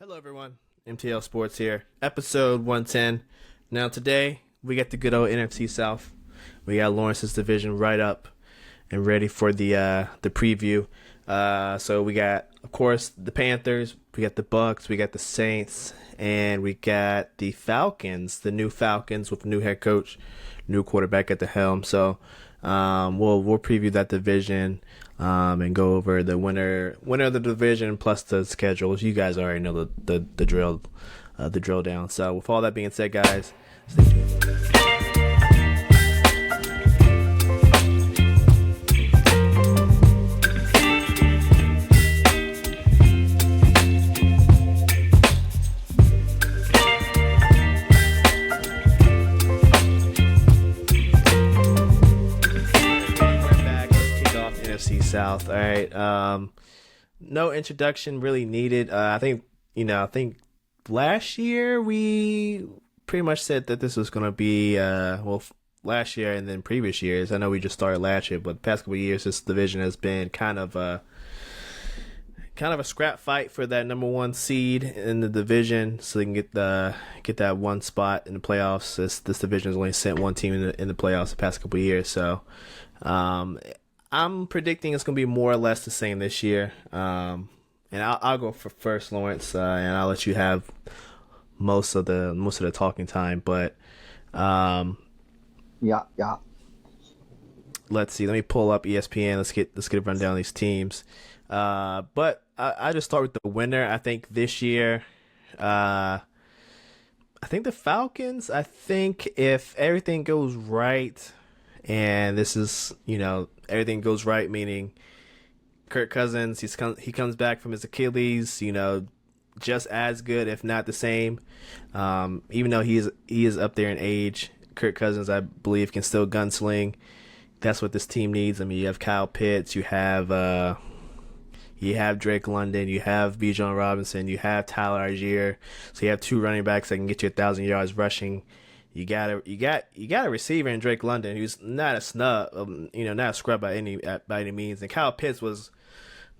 Hello, everyone. MTL Sports here, episode 110. Now, today we got the good old NFC South. We got Lawrence's division right up and ready for the preview. So we got, of course, the Panthers. We got the Bucks. We got the Saints, and we got the Falcons. The new Falcons with a new head coach, new quarterback at the helm. So we'll preview that division. And go over the winner of the division plus the schedules. You guys already know the drill down. So with all that being said, guys, stay tuned. NFC South. All right. No introduction really needed. I think last year we pretty much said that this was going to be last year and then previous years. I know we just started last year, but the past couple of years this division has been kind of a scrap fight for that number one seed in the division, so they can get that one spot in the playoffs. This division has only sent one team in the playoffs the past couple of years, so I'm predicting it's going to be more or less the same this year. And I'll go for first, Lawrence, and I'll let you have most of the talking time. But yeah. Let's see. Let me pull up ESPN. Let's get a rundown of these teams. But I just start with the winner. I think this year, I think the Falcons. I think if everything goes right, and this is everything goes right, meaning Kirk Cousins, he comes back from his Achilles, just as good, if not the same. Even though he is up there in age, Kirk Cousins, I believe, can still gunsling. That's what this team needs. I mean, you have Kyle Pitts, you have Drake London, you have Bijan Robinson, you have Tyler Algier. So you have two running backs that can get you 1,000 yards rushing. You got a receiver in Drake London who's not a not a scrub by any means. And Kyle Pitts was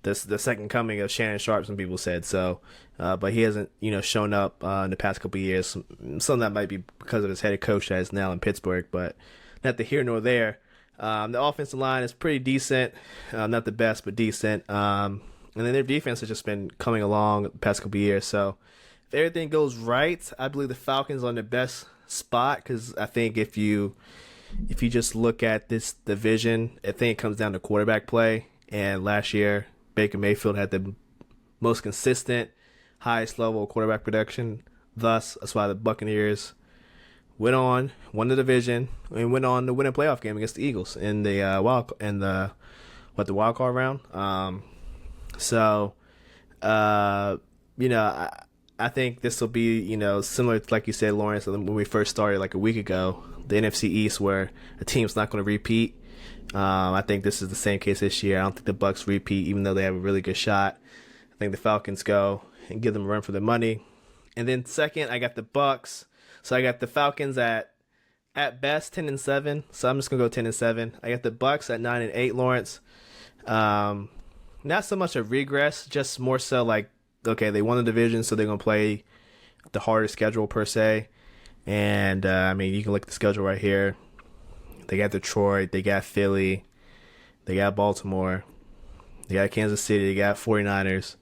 the second coming of Shannon Sharp, some people said. So, but he hasn't shown up in the past couple of years. Some of that might be because of his head coach that is now in Pittsburgh, but not the here nor there. The offensive line is pretty decent, not the best, but decent. And then their defense has just been coming along the past couple of years. So, if everything goes right, I believe the Falcons are in the best spot, because I think if you just look at this division, I think it comes down to quarterback play. And last year, Baker Mayfield had the most consistent, highest level of quarterback production. Thus, that's why the Buccaneers won the division, and went on to win a playoff game against the Eagles in the wild card round. I think this will be, similar to, like you said, Lawrence, when we first started like a week ago, the NFC East, where a team's not going to repeat. I think this is the same case this year. I don't think the Bucks repeat, even though they have a really good shot. I think the Falcons go and give them a run for their money. And then second, I got the Bucks. So I got the Falcons at best 10-7. So I'm just gonna go 10-7. I got the Bucks at 9-8. Lawrence, not so much a regress, just more so like, okay, they won the division, so they're going to play the harder schedule per se. And, you can look at the schedule right here. They got Detroit, they got Philly, they got Baltimore, they got Kansas City, they got 49ers.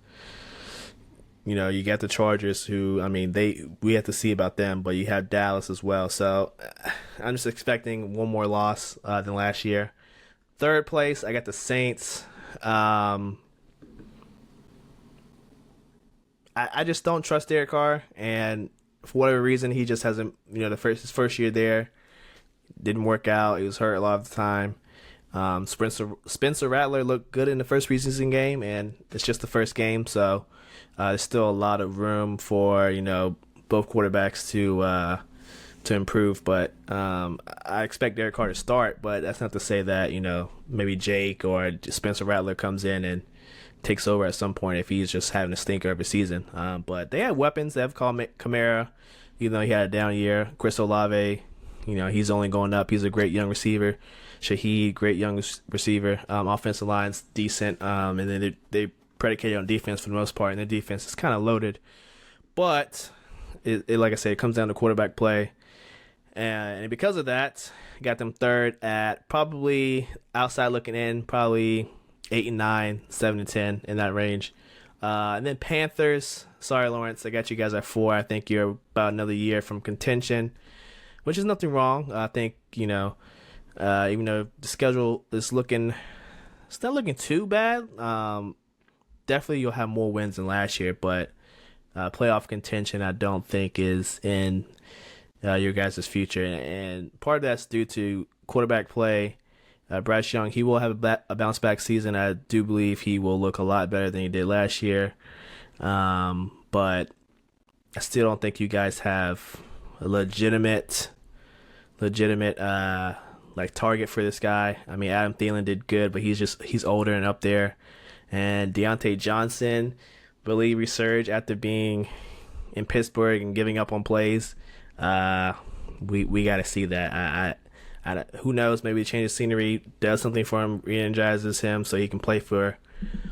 You got the Chargers, who, we have to see about them, but you have Dallas as well. So I'm just expecting one more loss than last year. Third place, I got the Saints. I just don't trust Derek Carr, and for whatever reason, he just hasn't. His first year there didn't work out. He was hurt a lot of the time. Spencer Rattler looked good in the first preseason game, and it's just the first game, so there's still a lot of room for both quarterbacks to improve. But I expect Derek Carr to start, but that's not to say that maybe Jake or Spencer Rattler comes in and takes over at some point if he's just having a stinker of a season. But they have weapons. They have Kamara, even though he had a down year. Chris Olave, he's only going up. He's a great young receiver. Shaheed, great young receiver. Offensive line's decent. And then they predicated on defense for the most part, and their defense is kind of loaded But like I said, it comes down to quarterback play. And because of that, got them third at probably outside looking in, probably 8 and 9, 7 and 10 in that range. And then Panthers. Sorry, Lawrence, I got you guys at 4. I think you're about another year from contention, which is nothing wrong. I think even though the schedule is looking, it's not looking too bad. Definitely you'll have more wins than last year, but playoff contention I don't think is in your guys' future, and part of that's due to quarterback play. Bryce Young, he will have a bounce back season. I do believe he will look a lot better than he did last year, but I still don't think you guys have a legitimate like target for this guy. I mean, Adam Thielen did good, but he's older and up there, and Deontay Johnson really resurged after being in Pittsburgh and giving up on plays. We got to see that. Who knows? Maybe a change of scenery does something for him, re-energizes him, so he can play for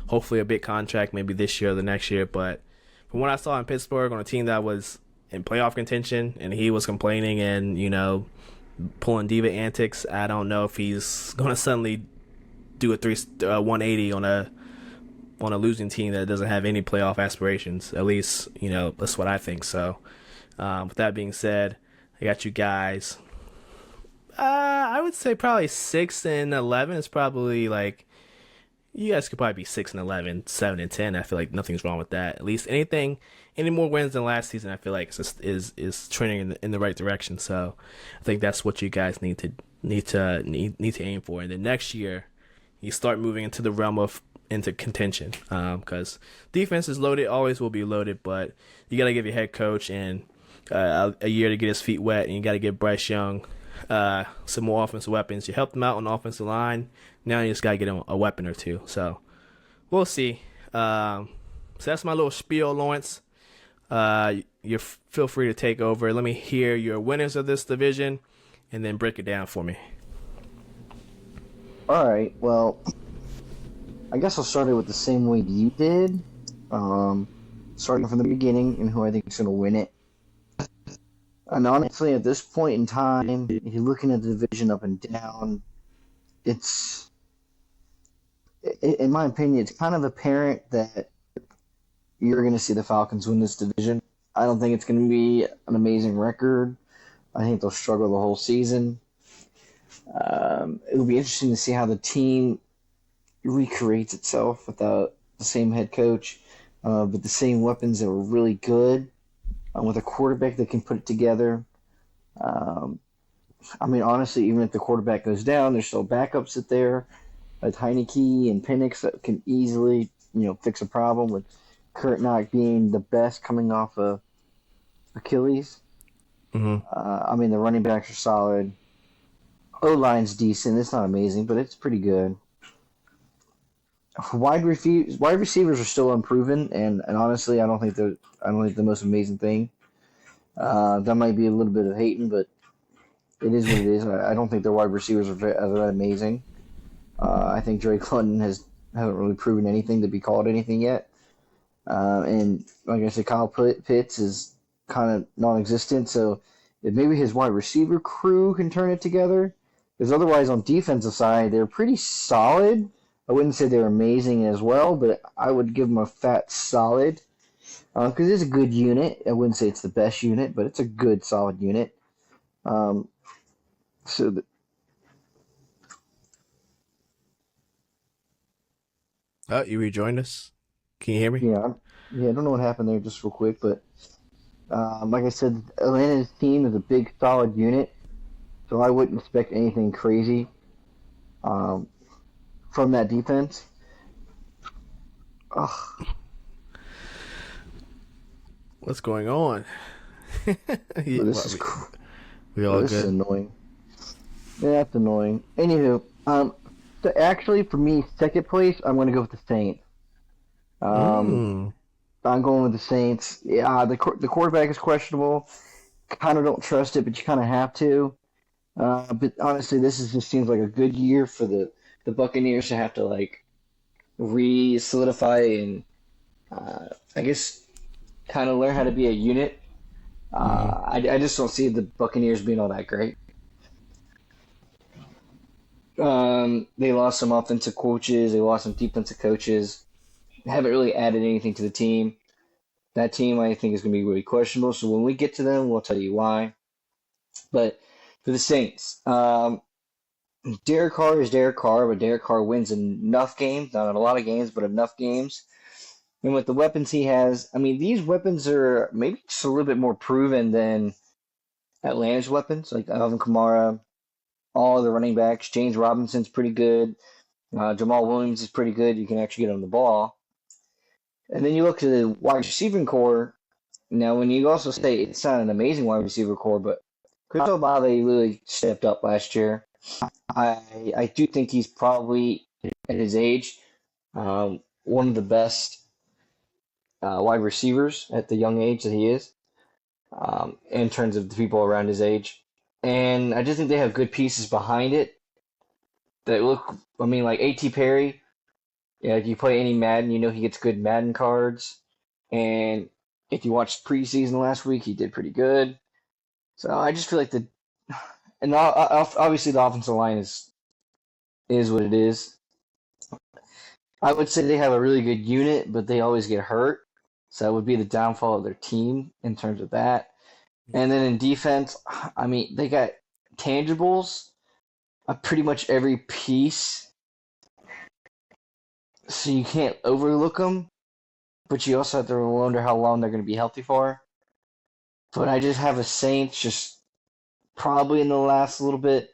hopefully a big contract, maybe this year or the next year. But from what I saw in Pittsburgh on a team that was in playoff contention, and he was complaining and pulling diva antics, I don't know if he's gonna suddenly do a 180 on a losing team that doesn't have any playoff aspirations. At least that's what I think. So with that being said, I got you guys. I would say probably 6-11 is probably like, you guys could probably be 6-11, 7-10. I feel like nothing's wrong with that. At least any more wins than last season, I feel like is trending in the right direction. So I think that's what you guys need to aim for. And then next year, you start moving into the realm of into contention, because defense is loaded, always will be loaded, but you got to give your head coach and a year to get his feet wet, and you got to give Bryce Young some more offensive weapons. You helped him out on the offensive line. Now you just got to get him a weapon or two. So we'll see. So that's my little spiel, Lawrence. You feel free to take over. Let me hear your winners of this division, and then break it down for me. All right. Well, I guess I'll start it with the same way you did. Starting from the beginning and who I think is going to win it. And honestly, at this point in time, if you're looking at the division up and down, it's, in my opinion, it's kind of apparent that you're going to see the Falcons win this division. I don't think it's going to be an amazing record. I think they'll struggle the whole season. It'll be interesting to see how the team recreates itself without the same head coach, but the same weapons that were really good, with a quarterback that can put it together. I mean, honestly, even if the quarterback goes down, there's still backups at there, like Heineke and Penix that can easily, fix a problem, with Kirk not being the best coming off of Achilles. Mm-hmm. I mean, the running backs are solid. O-line's decent. It's not amazing, but it's pretty good. Wide receivers are still unproven, and honestly, I don't think they're the most amazing thing. That might be a little bit of hating, but it is what it is. I don't think their wide receivers are that amazing. I think Drake London hasn't really proven anything to be called anything yet. And like I said, Kyle Pitts is kind of non-existent. So if maybe his wide receiver crew can turn it together, because otherwise on defensive side they're pretty solid. I wouldn't say they're amazing as well, but I would give them a fat solid, because it's a good unit. I wouldn't say it's the best unit, but it's a good, solid unit. Oh, you rejoined us? Can you hear me? Yeah, I don't know what happened there, just real quick, but like I said, Atlanta's team is a big, solid unit, so I wouldn't expect anything crazy from that defense. Ugh. What's going on? This is annoying. Yeah, that's annoying. Anywho, so actually, for me, second place, I'm going to go with the Saints. I'm going with the Saints. Yeah, the quarterback is questionable. Kind of don't trust it, but you kind of have to. But honestly, just seems like a good year for the Buccaneers to have to re-solidify and I guess kind of learn how to be a unit. Hmm. I just don't see the Buccaneers being all that great. They lost some offensive coaches. They lost some defensive coaches. They haven't really added anything to the team. That team, I think, is going to be really questionable. So when we get to them, we'll tell you why. But for the Saints, Derek Carr is Derek Carr, but Derek Carr wins enough games, not a lot of games, but enough games. And with the weapons he has, I mean, these weapons are maybe just a little bit more proven than Atlanta's weapons, like Alvin Kamara, all the running backs. James Robinson's pretty good. Jamal Williams is pretty good. You can actually get on the ball. And then you look to the wide receiving core. Now, when you also say it's not an amazing wide receiver core, but Chris Olave really stepped up last year. I do think he's probably at his age one of the best wide receivers at the young age that he is, in terms of the people around his age. And I just think they have good pieces behind it that look. I mean, like A.T. Perry. Yeah, if you play any Madden, you know he gets good Madden cards. And if you watched preseason last week, he did pretty good. So I just feel like obviously the offensive line is what it is. I would say they have a really good unit, but they always get hurt. So that would be the downfall of their team in terms of that. And then in defense, I mean, they got tangibles of pretty much every piece. So you can't overlook them, but you also have to wonder how long they're going to be healthy for. But I just have the Saints just probably in the last little bit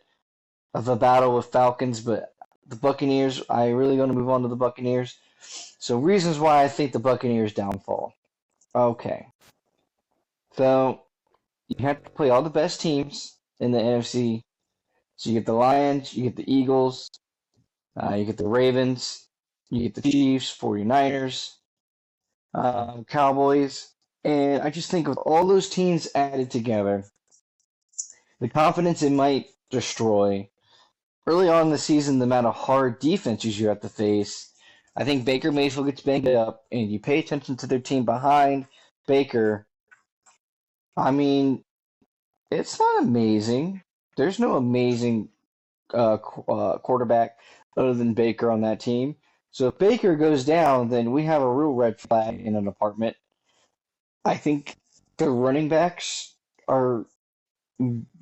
of a battle with Falcons, but the Buccaneers, I really going to move on to the Buccaneers. So reasons why I think the Buccaneers downfall. Okay. So you have to play all the best teams in the NFC. So you get the Lions, you get the Eagles, you get the Ravens, you get the Chiefs, 49ers, Cowboys. And I just think with all those teams added together, the confidence it might destroy. Early on in the season, the amount of hard defenses you have to face, I think Baker Mayfield gets banged up, and you pay attention to their team behind Baker. I mean, it's not amazing. There's no amazing quarterback other than Baker on that team. So if Baker goes down, then we have a real red flag in an apartment. I think the running backs are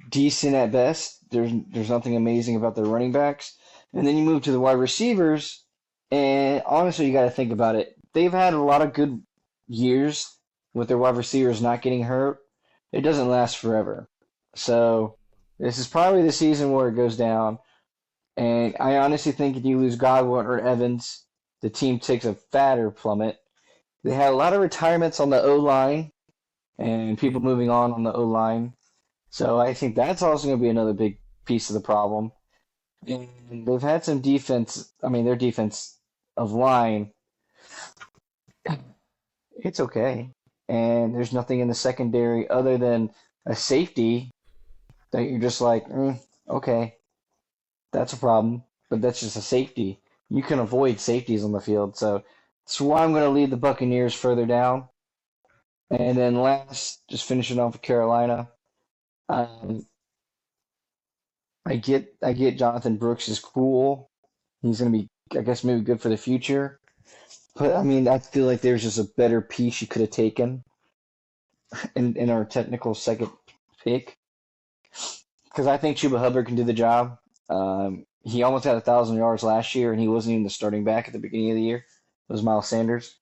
decent at best. There's nothing amazing about their running backs. And then you move to the wide receivers, and honestly, you got to think about it. They've had a lot of good years with their wide receivers not getting hurt. It doesn't last forever. So this is probably the season where it goes down. And I honestly think if you lose Godwin or Evans, the team takes a fatter plummet. They had a lot of retirements on the O-line and people moving on the O-line. So I think that's also going to be another big piece of the problem. And they've had some defense. I mean, their defense of line, it's okay. And there's nothing in the secondary other than a safety that you're just like, okay, that's a problem. But that's just a safety. You can avoid safeties on the field. So that's why I'm going to lead the Buccaneers further down. And then last, just finishing off with Carolina. I get Jonathan Brooks is cool. He's going to be, I guess, maybe good for the future. But, I mean, I feel like there's just a better piece you could have taken in our technical second pick. Because I think Chuba Hubbard can do the job. He almost had 1,000 yards last year, and he wasn't even the starting back at the beginning of the year. It was Miles Sanders.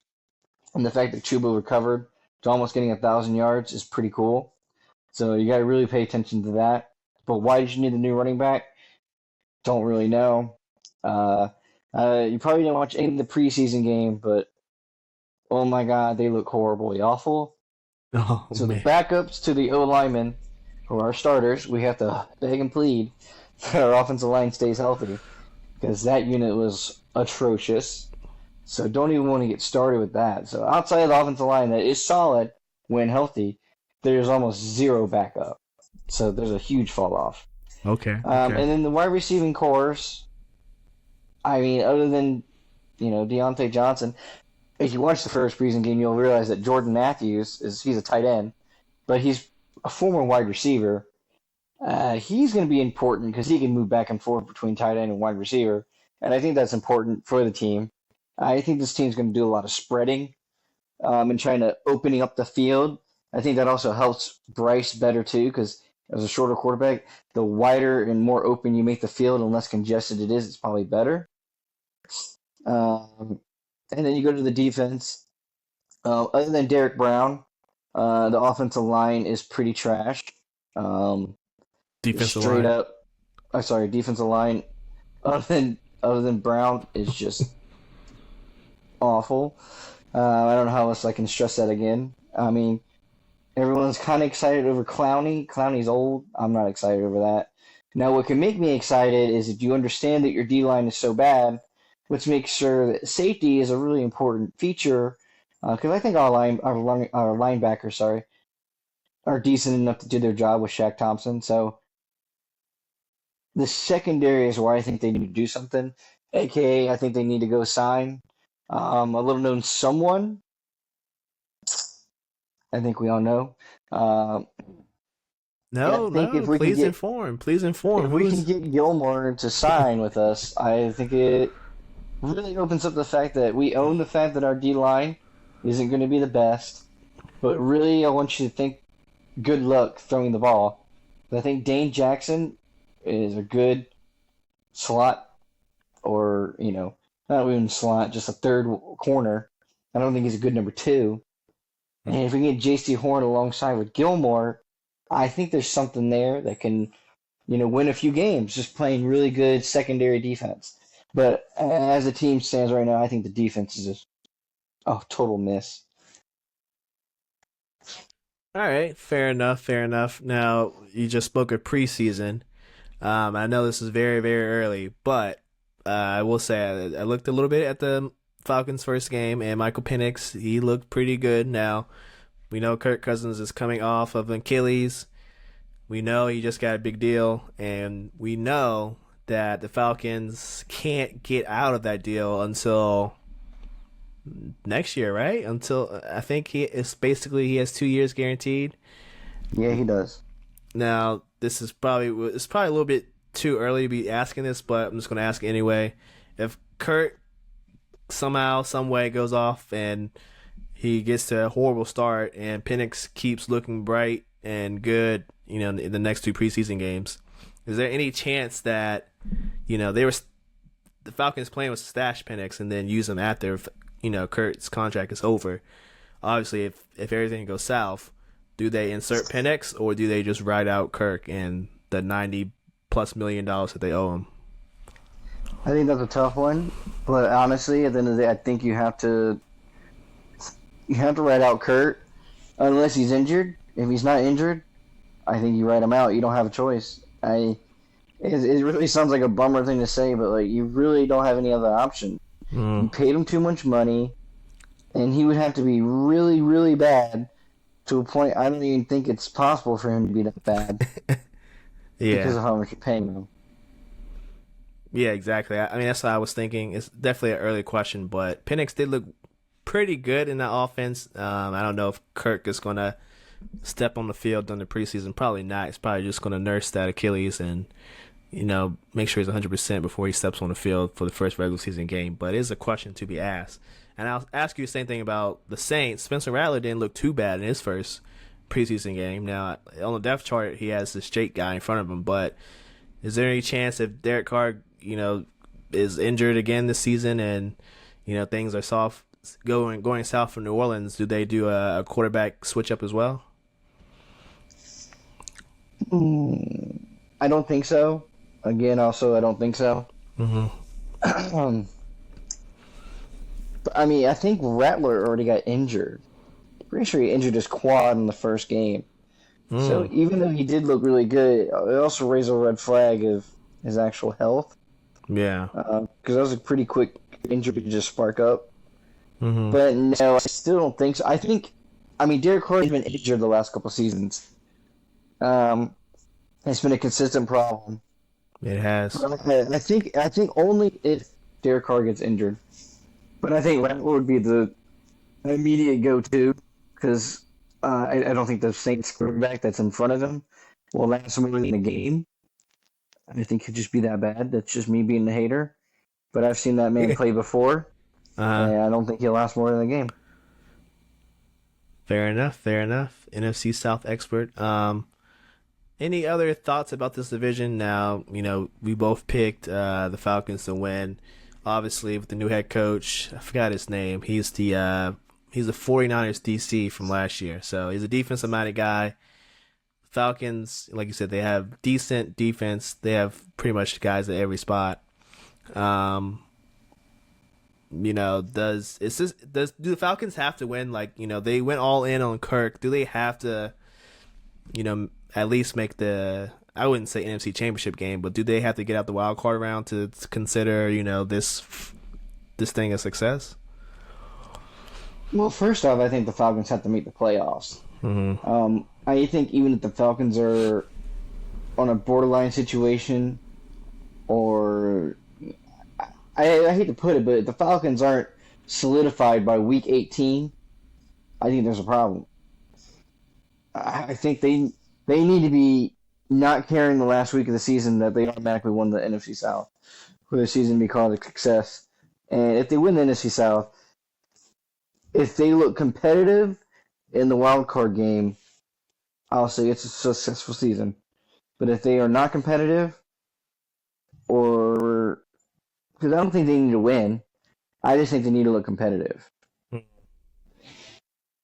And the fact that Chuba recovered to almost getting 1,000 yards is pretty cool. So you got to really pay attention to that. But why did you need a new running back? Don't really know. You probably didn't watch any of the preseason game, but oh my God, they look horribly awful. Oh, So the man. backups to the O linemen, who are starters, we have to beg and plead that our offensive line stays healthy because that unit was atrocious. So don't even want to get started with that. So outside of the offensive line that is solid when healthy, there's almost zero backup. So there's a huge fall off. Okay. And Okay. then the wide receiving cores, I mean, other than, Deontay Johnson, if you watch the first preseason game, you'll realize that Jordan Matthews he's a tight end, but he's a former wide receiver. He's going to be important because he can move back and forth between tight end and wide receiver, and I think that's important for the team. I think this team's going to do a lot of spreading and trying to opening up the field. I think that also helps Bryce better too because as a shorter quarterback, the wider and more open you make the field and less congested it is, it's probably better. And then you go to the defense. Other than Derek Brown, the offensive line is pretty trash. Defensive Straight line. up, I'm sorry, defensive line. Other than Brown is just awful. I don't know how else I can stress that again. I mean, everyone's kind of excited over Clowney. Clowney's old. I'm not excited over that. Now, what can make me excited is if you understand that your D line is so bad, let's make sure that safety is a really important feature. Because I think our linebackers, are decent enough to do their job with Shaq Thompson. So the secondary is where I think they need to do something. AKA, I think they need to go sign a little known someone. I think we all know. No, please inform. Please inform. If we can get Gilmore to sign with us, I think it really opens up the fact that we own the fact that our D-line isn't going to be the best. But really, I want you to think good luck throwing the ball. I think Dane Jackson is a good slot or, not even slot, just a third corner. I don't think he's a good number 2. And if we get J.C. Horn alongside with Gilmore, I think there's something there that can, win a few games just playing really good secondary defense. But as the team stands right now, I think the defense is just total miss. All right, fair enough. Now, you just spoke of preseason. I know this is very, very early, but I will say I looked a little bit at the Falcons' first game, and Michael Penix, he looked pretty good. Now, we know Kirk Cousins is coming off of Achilles. We know he just got a big deal, and we know that the Falcons can't get out of that deal until next year, right? Until I think he has 2 years guaranteed. Yeah, he does. Now, it's probably a little bit too early to be asking this, but I'm just going to ask anyway. If Kurt somehow, some way goes off and he gets to a horrible start and Penix keeps looking bright and good, in the next 2 preseason games, is there any chance that, the Falcons' plan was to stash Penix and then use him after, Kurt's contract is over? Obviously, if everything goes south, do they insert Penix or do they just ride out Kirk and the $90+ million that they owe him? I think that's a tough one, but honestly, at the end of the day, I think you have to ride out Kurt unless he's injured. If he's not injured, I think you ride him out. You don't have a choice. It really sounds like a bummer thing to say, but you really don't have any other option. You paid him too much money, and he would have to be really, really bad to a point I don't even think it's possible for him to be that bad. Yeah, because of how much you're paying him. Yeah, exactly. I mean, that's what I was thinking. It's definitely an early question, but Penix did look pretty good in that offense. I don't know if Kirk is going to step on the field during the preseason. Probably not. He's probably just going to nurse that Achilles and, make sure he's 100% before he steps on the field for the first regular season game. But it is a question to be asked. And I'll ask you the same thing about the Saints. Spencer Rattler didn't look too bad in his first preseason game. Now, on the depth chart, he has this Jake guy in front of him, but is there any chance if Derek Carr, is injured again this season and, things are soft going south from New Orleans, do they do a quarterback switch up as well? I don't think so. Again, also, I don't think so. Mm-hmm. But, I think Rattler already got injured. Pretty sure he injured his quad in the first game. So even though he did look really good, it also raised a red flag of his actual health. Yeah. Because that was a pretty quick injury to just spark up. Mm-hmm. But no, I still don't think so. Derek Carr has been injured the last couple seasons. It's been a consistent problem. It has. I think only if Derek Carr gets injured. But I think Rattler would be the immediate go-to because I don't think the Saints quarterback that's in front of him will last more than a game. I think he'd just be that bad. That's just me being the hater. But I've seen that man play before, Uh, and I don't think he'll last more than a game. Fair enough. Fair enough. NFC South expert. Any other thoughts about this division? Now, we both picked the Falcons to win. Obviously, with the new head coach, I forgot his name. He's the 49ers DC from last year. So he's a defensive minded guy. Falcons, like you said, they have decent defense. They have pretty much guys at every spot. Um, do the Falcons have to win? Like, they went all in on Kirk. Do they have to, at least make I wouldn't say NFC Championship game, but do they have to get out the wild card round to consider, this thing a success? Well, first off, I think the Falcons have to make the playoffs. Mm-hmm. I think even if the Falcons are on a borderline situation, or I hate to put it, but if the Falcons aren't solidified by week 18, I think there's a problem. I think they need to be not carrying the last week of the season that they automatically won the NFC South for the season to be called a success. And if they win the NFC South, if they look competitive in the wild card game, I'll say it's a successful season. But if they are not competitive, or because I don't think they need to win, I just think they need to look competitive.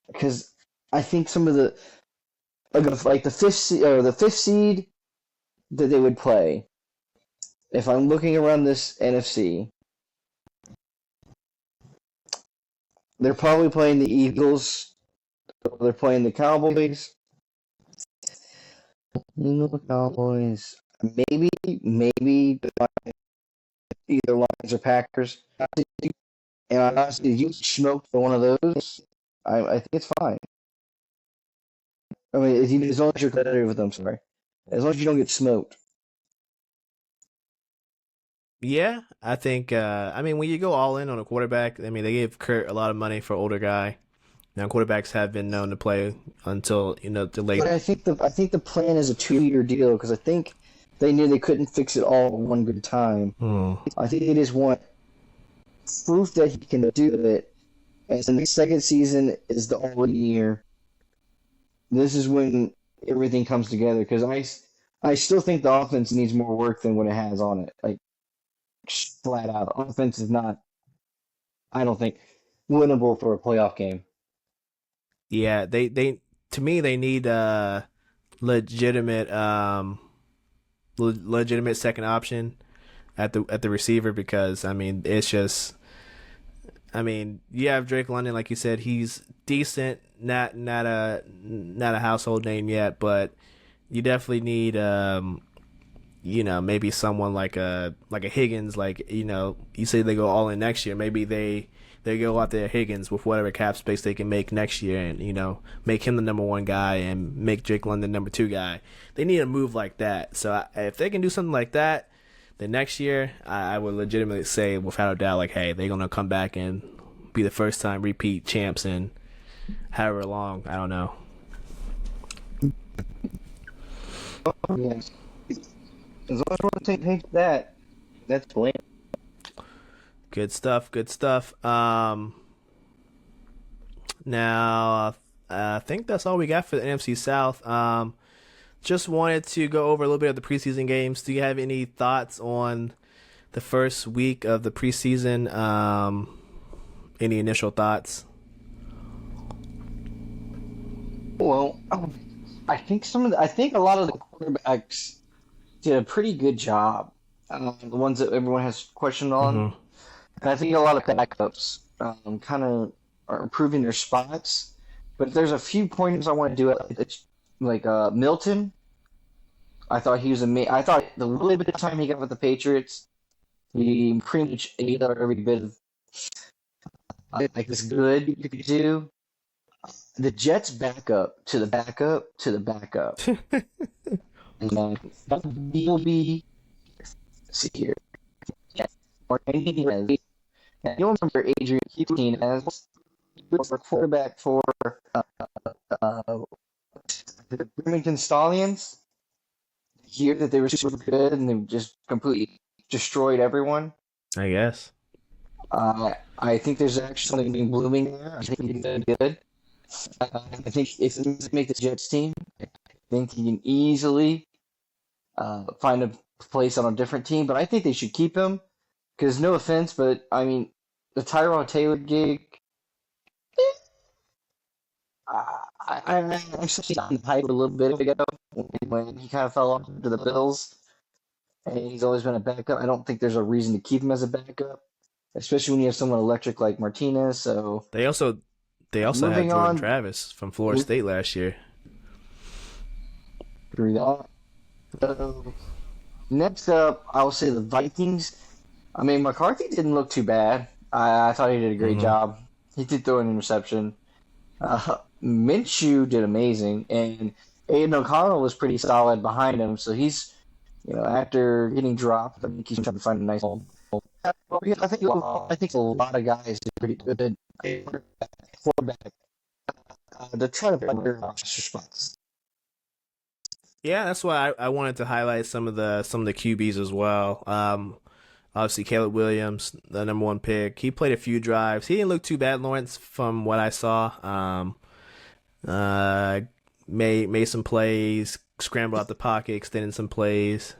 Because I think some of the like the fifth seed that they would play. If I'm looking around this NFC, they're probably playing the Eagles. They're playing the Cowboys. The Cowboys. Maybe either Lions or Packers. And honestly, if you smoke one of those, I think it's fine. I mean, as long as you're competitive with them, sorry. As long as you don't get smoked. Yeah, I think. When you go all in on a quarterback, they gave Kurt a lot of money for an older guy. Now, quarterbacks have been known to play until the late. But I think the plan is a 2-year deal because I think they knew they couldn't fix it all at one good time. I think they just want proof that he can do it. And so the second season is the only year. This is when everything comes together because I still think the offense needs more work than what it has on it. Like, flat out, the offense is not, I don't think, winnable for a playoff game. Yeah, they to me they need legitimate legitimate second option at the receiver because it's just you have Drake London, like you said, he's decent, not a household name yet, but you definitely need maybe someone like a Higgins, you say they go all in next year, maybe they go out there Higgins with whatever cap space they can make next year and make him the number one guy and make Drake London number two guy. They need a move like that. So if they can do something like that, then next year I would legitimately say without a doubt, like, hey, they're gonna come back and be the first time repeat champs in however long. I don't know. Yes. As long as we're take that, that's bland. Good stuff. Good stuff. Now I think that's all we got for the NFC South. Just wanted to go over a little bit of the preseason games. Do you have any thoughts on the first week of the preseason? Any initial thoughts? Well, I think a lot of the quarterbacks did a pretty good job. The ones that everyone has questioned on. Mm-hmm. And I think a lot of backups kind of are improving their spots. But there's a few pointers I want to do. Like Milton, I thought he was amazing. I thought the little bit of time he got with the Patriots, he pretty much ate up every bit of this good you could do. The Jets backup to the backup to the backup. And that will be. Let's see here. Or anything else. You'll remember Adrian Martinez. for quarterback for uh, the Bloomington Stallions. Hear that they were super good and they just completely destroyed everyone. I guess. I think there's actually something blooming there. I think he's good. I think if he doesn't make the Jets team, I think he can easily find a place on a different team. But I think they should keep him because no offense, but I mean the Tyrod Taylor gig. I saw on the hype a little bit ago when he kind of fell off to the Bills, and he's always been a backup. I don't think there's a reason to keep him as a backup, especially when you have someone electric like Martinez. So They also had moving Jordan on, Travis from Florida State last year. through that. So next up, I will say the Vikings. I mean, McCarthy didn't look too bad. I thought he did a great Hmm. job. He did throw an interception. Minshew did amazing, and Aiden O'Connell was pretty solid behind him. So he's, after getting dropped, I think he's trying to find a nice hole. Yeah, I think a lot of guys did pretty good. Quarterback to try to find their roster spots. Yeah, that's why I wanted to highlight some of the QBs as well. Obviously Caleb Williams, the number one pick. He played a few drives. He didn't look too bad, Lawrence, from what I saw. Uh, made some plays, scrambled out the pocket, extended some plays.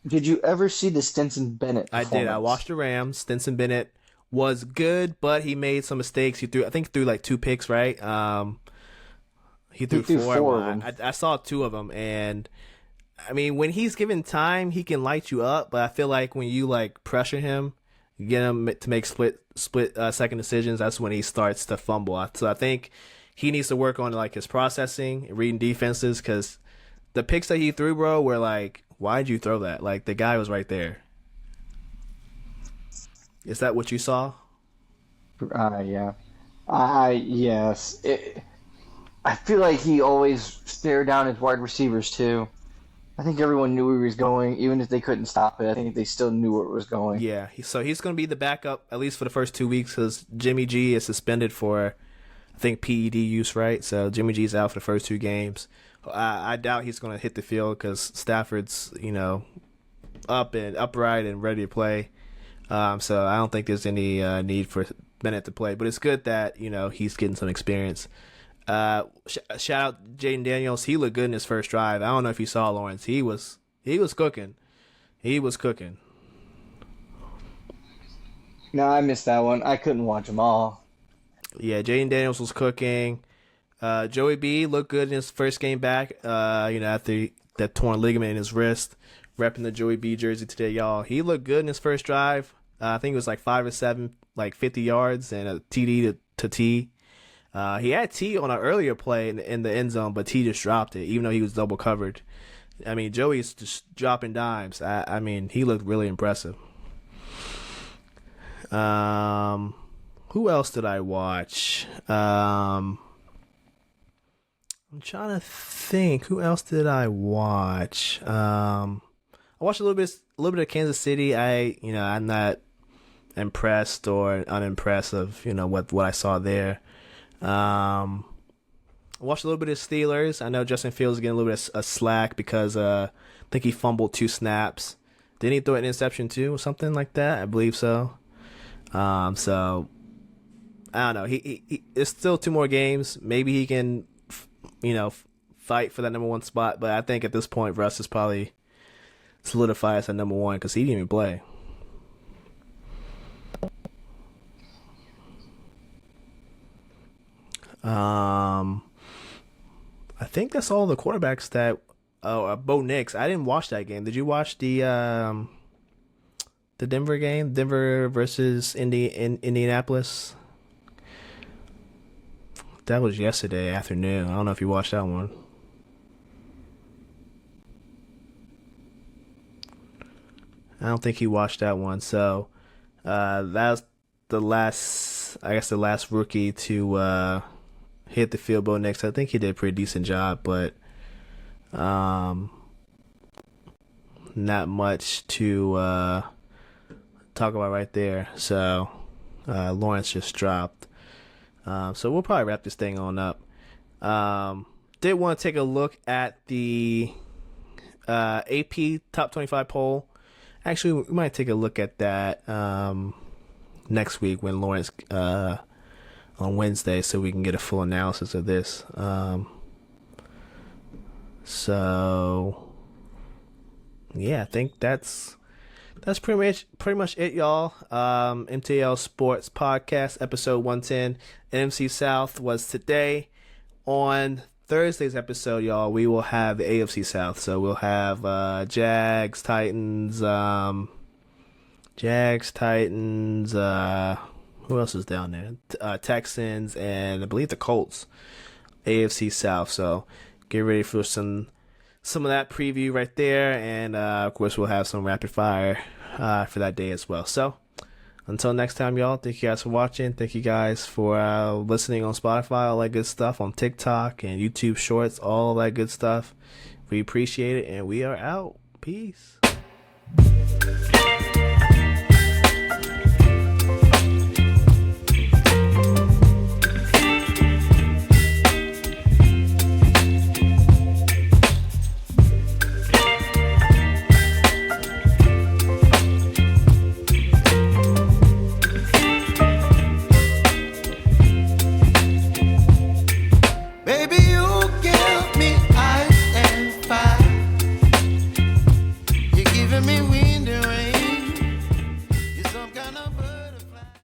Did you ever see the Stinson Bennett I did. I performance? watched the Rams. Stinson Bennett was good, but he made some mistakes. I think he threw like two picks, right? He He threw threw four. four of them. I saw two of them, and I mean, when he's given time, he can light you up. But I feel like when you like pressure him, get him to make split second decisions, that's when he starts to fumble. So I think he needs to work on like his processing, reading defenses, because the picks that he threw, bro, were like, why'd you throw that? Like the guy was right there. Is that what you saw? Yeah. Yes. I feel like he always stared down his wide receivers too. I think everyone knew where he was going, even if they couldn't stop it. I think they still knew where it was going. Yeah. So he's going to be the backup at least for the first 2 weeks because Jimmy G is suspended for I think PED use, right? So Jimmy G's out for the first two games. I doubt he's going to hit the field because Stafford's up and upright and ready to play. So I don't think there's any need for Bennett to play. But it's good that he's getting some experience. Shout out Jaden Daniels. He looked good in his first drive. I don't know if you saw Lawrence. He was cooking. He was cooking. No, I missed that one. I couldn't watch them all. Yeah, Jaden Daniels was cooking. Joey B looked good in his first game back. After that torn ligament in his wrist, repping the Joey B jersey today, y'all. He looked good in his first drive. I think it was like 5 or 7, like 50 yards and a TD to T. He had T on an earlier play in the end zone, but T just dropped it, even though he was double covered. I mean, Joey's just dropping dimes. I mean, he looked really impressive. Who else did I watch? I'm trying to think. Who else did I watch? I watched a little bit of Kansas City. I'm not impressed or unimpressed of what I saw there. I watched a little bit of Steelers. I know Justin Fields is getting a little bit of slack because I think he fumbled 2 snaps. Didn't he throw an interception too or something like that? I believe so. So I don't know. He it's still 2 more games. Maybe he can, fight for that number one spot. But I think at this point, Russ is probably solidified as a number one because he didn't even play. Um, I think that's all the quarterbacks that. Oh, Bo Nix. I didn't watch that game. Did you watch the Denver game? Denver versus Indianapolis. That was yesterday afternoon. I don't know if you watched that one. I don't think he watched that one. So that was the last rookie to hit the field goal next. I think he did a pretty decent job, but um, not much to talk about right there. So Lawrence just dropped. So we'll probably wrap this thing on up. Did want to take a look at the AP Top 25 poll. Actually, we might take a look at that next week when Lawrence on Wednesday, so we can get a full analysis of this. So yeah, I think that's pretty much it, y'all. MTL Sports Podcast episode 110. NFC South was today. On Thursday's episode, y'all, we will have the AFC South. So we'll have Jags, Titans, who else is down there? Texans, and I believe the Colts. AFC South. So get ready for some of that preview right there, and of course we'll have some rapid fire for that day as well. So until next time, y'all, thank you guys for watching. Thank you guys for listening on Spotify, all that good stuff, on TikTok and YouTube Shorts, all that good stuff. We appreciate it, and we are out. Peace.